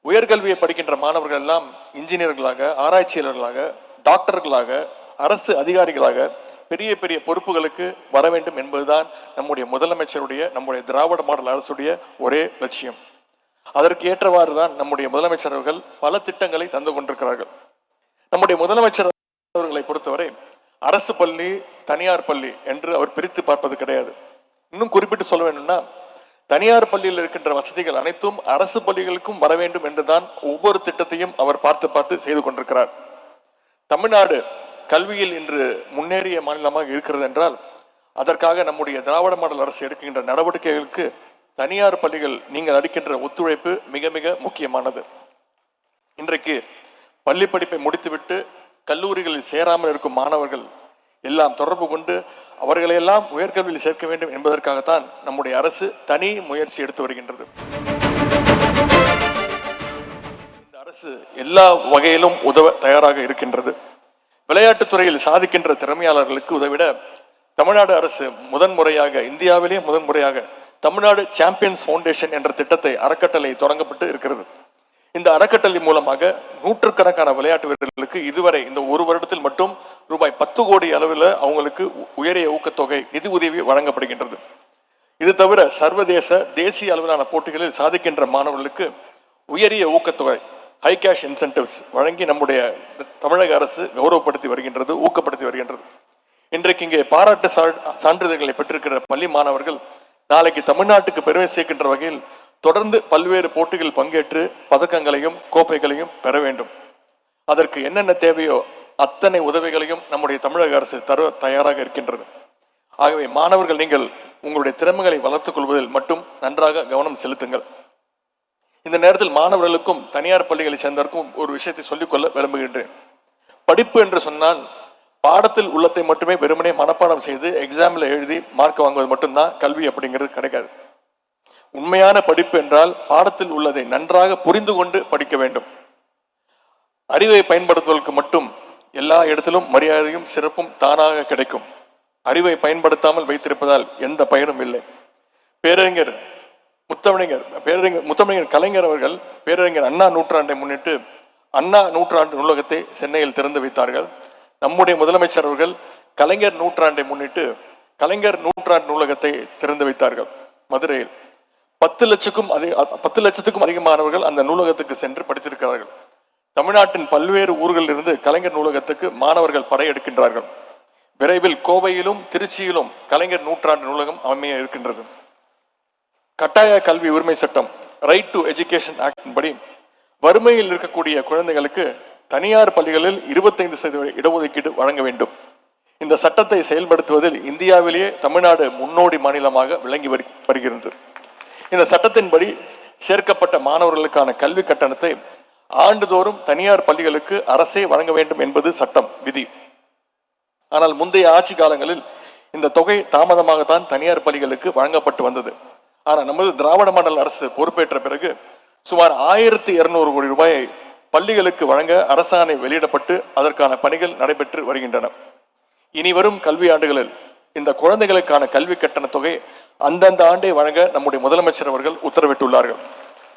உயர்கல்வியை படிக்கின்ற மாணவர்கள் எல்லாம் இன்ஜினியர்களாக, ஆராய்ச்சியாளர்களாக, டாக்டர்களாக, அரசு அதிகாரிகளாக பெரிய பெரிய பொறுப்புகளுக்கு வர வேண்டும் என்பதுதான் நம்முடைய முதலமைச்சருடைய, நம்முடைய திராவிட மாடல் அரசுடைய ஒரே லட்சியம். அதற்கு ஏற்றவாறு தான் நம்முடைய முதலமைச்சர் அவர்கள் பல திட்டங்களை தந்து கொண்டிருக்கிறார்கள். நம்முடைய முதலமைச்சர் அவர்களை பொறுத்தவரை அரசு பள்ளி, தனியார் பள்ளி என்று அவர் பிரித்து பார்ப்பது கிடையாது. இன்னும் குறிப்பிட்டு சொல்ல வேண்டும்னா, தனியார் பள்ளியில் இருக்கின்ற வசதிகள் அனைத்தும் அரசு பள்ளிகளுக்கும் வர வேண்டும் என்றுதான் ஒவ்வொரு திட்டத்தையும் அவர் பார்த்து பார்த்து செய்து கொண்டிருக்கிறார். தமிழ்நாடு கல்வியில் இன்று முன்னேறிய மாநிலமாக இருக்கிறது என்றால் அதற்காக நம்முடைய திராவிட மாடல் அரசு எடுக்கின்ற நடவடிக்கைகளுக்கு தனியார் பள்ளிகள் நீங்கள் அளிக்கின்ற ஒத்துழைப்பு மிக மிக முக்கியமானது. இன்றைக்கு பள்ளி படிப்பை முடித்துவிட்டு கல்லூரிகளில் சேராமல் இருக்கும் மாணவர்கள் எல்லாம் தொடர்பு கொண்டு அவர்களையெல்லாம் உயர்கல்வியில் சேர்க்க வேண்டும் என்பதற்காகத்தான் நம்முடைய அரசு தனி முயற்சி எடுத்து வருகின்றது. இந்த அரசு எல்லா வகையிலும் உதவ தயாராக இருக்கின்றது. விளையாட்டுத் துறையில் சாதிக்கின்ற திறமையாளர்களுக்கு உதவிட தமிழ்நாடு அரசு முதன்முறையாக, இந்தியாவிலேயே முதன்முறையாக தமிழ்நாடு சாம்பியன்ஸ் ஃபவுண்டேஷன் என்ற திட்டத்தை அறக்கட்டளை தொடங்கப்பட்டு இருக்கிறது. இந்த அறக்கட்டளை மூலமாக நூற்றுக்கணக்கான விளையாட்டு வீரர்களுக்கு இதுவரை இந்த ஒரு வருடத்தில் மட்டும் ரூபாய் 10 கோடி அளவில் அவங்களுக்கு உயரிய ஊக்கத்தொகை, நிதி உதவி வழங்கப்படுகின்றது. இது தவிர சர்வதேச, தேசிய அளவிலான போட்டிகளில் சாதிக்கின்ற மாணவர்களுக்கு உயரிய ஊக்கத்தொகை, ஹை கேஷ் இன்சென்டிவ்ஸ் வழங்கி நம்முடைய தமிழக அரசு கௌரவப்படுத்தி வருகின்றது, ஊக்கப்படுத்தி வருகின்றது. இன்றைக்கு இங்கே பாராட்டு சான்றிதழ்களை பெற்றிருக்கிற பள்ளி மாணவர்கள் நாளைக்கு தமிழ்நாட்டுக்கு பெருமை சேர்க்கின்ற வகையில் தொடர்ந்து பல்வேறு போட்டிகள் பங்கேற்று பதக்கங்களையும் கோப்பைகளையும் பெற வேண்டும். அதற்கு என்னென்ன தேவையோ அத்தனை உதவிகளையும் நம்முடைய தமிழக அரசு தர தயாராக இருக்கின்றது. ஆகவே மாணவர்கள், நீங்கள் உங்களுடைய திறமைகளை வளர்த்துக் கொள்வதில் மட்டும் நன்றாக கவனம் செலுத்துங்கள். இந்த நேரத்தில் மாணவர்களுக்கும் தனியார் பள்ளிகளை சேர்ந்தவருக்கும் ஒரு விஷயத்தை சொல்லிக்கொள்ள விரும்புகின்றேன். படிப்பு என்று சொன்னால் பாடத்தில் உள்ளத்தை மட்டுமே வெறுமனே மனப்பாடம் செய்து எக்ஸாமில் எழுதி மார்க் வாங்குவது மட்டும்தான் கல்வி அப்படிங்கிறது கிடைக்காது. உண்மையான படிப்பு என்றால் பாடத்தில் உள்ளதை நன்றாக புரிந்து கொண்டு படிக்க வேண்டும். அறிவை பயன்படுத்துவதற்கு மட்டும் எல்லா இடத்திலும் மரியாதையும் சிறப்பும் தானாக கிடைக்கும். அறிவை பயன்படுத்தாமல் வைத்திருப்பதால் எந்த பயனும் இல்லை. பேரறிஞர் முத்தமிழர் கலைஞர் அவர்கள் பேரறிஞர் அண்ணா நூற்றாண்டை முன்னிட்டு அண்ணா நூற்றாண்டு நூலகத்தை சென்னையில் திறந்து வைத்தார்கள். நம்முடைய முதலமைச்சர் அவர்கள் கலைஞர் நூற்றாண்டை முன்னிட்டு கலைஞர் நூற்றாண்டு நூலகத்தை திறந்து வைத்தார்கள் மதுரையில். 10 லட்சத்துக்கும் அதிகமானவர்கள் அந்த நூலகத்துக்கு சென்று படித்திருக்கிறார்கள். தமிழ்நாட்டின் பல்வேறு ஊர்களில் இருந்து கலைஞர் நூலகத்துக்கு மாணவர்கள் படையெடுக்கின்றார்கள். விரைவில் கோவையிலும் திருச்சியிலும் கலைஞர் நூற்றாண்டு நூலகம் அமைய இருக்கின்றது. கட்டாய கல்வி உரிமை சட்டம், ரைட் டு எஜுகேஷன் ஆக்ட் படி வறுமையில் இருக்கக்கூடிய குழந்தைகளுக்கு தனியார் பள்ளிகளில் 25% இடஒதுக்கீடு வழங்க வேண்டும். இந்த சட்டத்தை செயல்படுத்துவதில் இந்தியாவிலேயே தமிழ்நாடு முன்னோடி மாநிலமாக விளங்கி வருகிறது. இந்த சட்டத்தின்படி சேர்க்கப்பட்ட மாணவர்களுக்கான கல்வி கட்டணத்தை ஆண்டுதோறும் தனியார் பள்ளிகளுக்கு அரசே வழங்க வேண்டும் என்பது சட்டம் விதி. ஆனால் முந்தைய ஆட்சி காலங்களில் இந்த தொகை தாமதமாகத்தான் தனியார் பள்ளிகளுக்கு வழங்கப்பட்டு வந்தது. ஆனால் நமது திராவிட மாடல் அரசு பொறுப்பேற்ற பிறகு சுமார் 1200 கோடி ரூபாயை பள்ளிகளுக்கு வழங்க அரசாணை வெளியிடப்பட்டு அதற்கான பணிகள் நடைபெற்று வருகின்றன. இனி வரும் கல்வி ஆண்டுகளில் இந்த குழந்தைகளுக்கான கல்வி கட்டண தொகை அந்தந்த ஆண்டை வழங்க நம்முடைய முதலமைச்சர் அவர்கள் உத்தரவிட்டுள்ளார்கள்.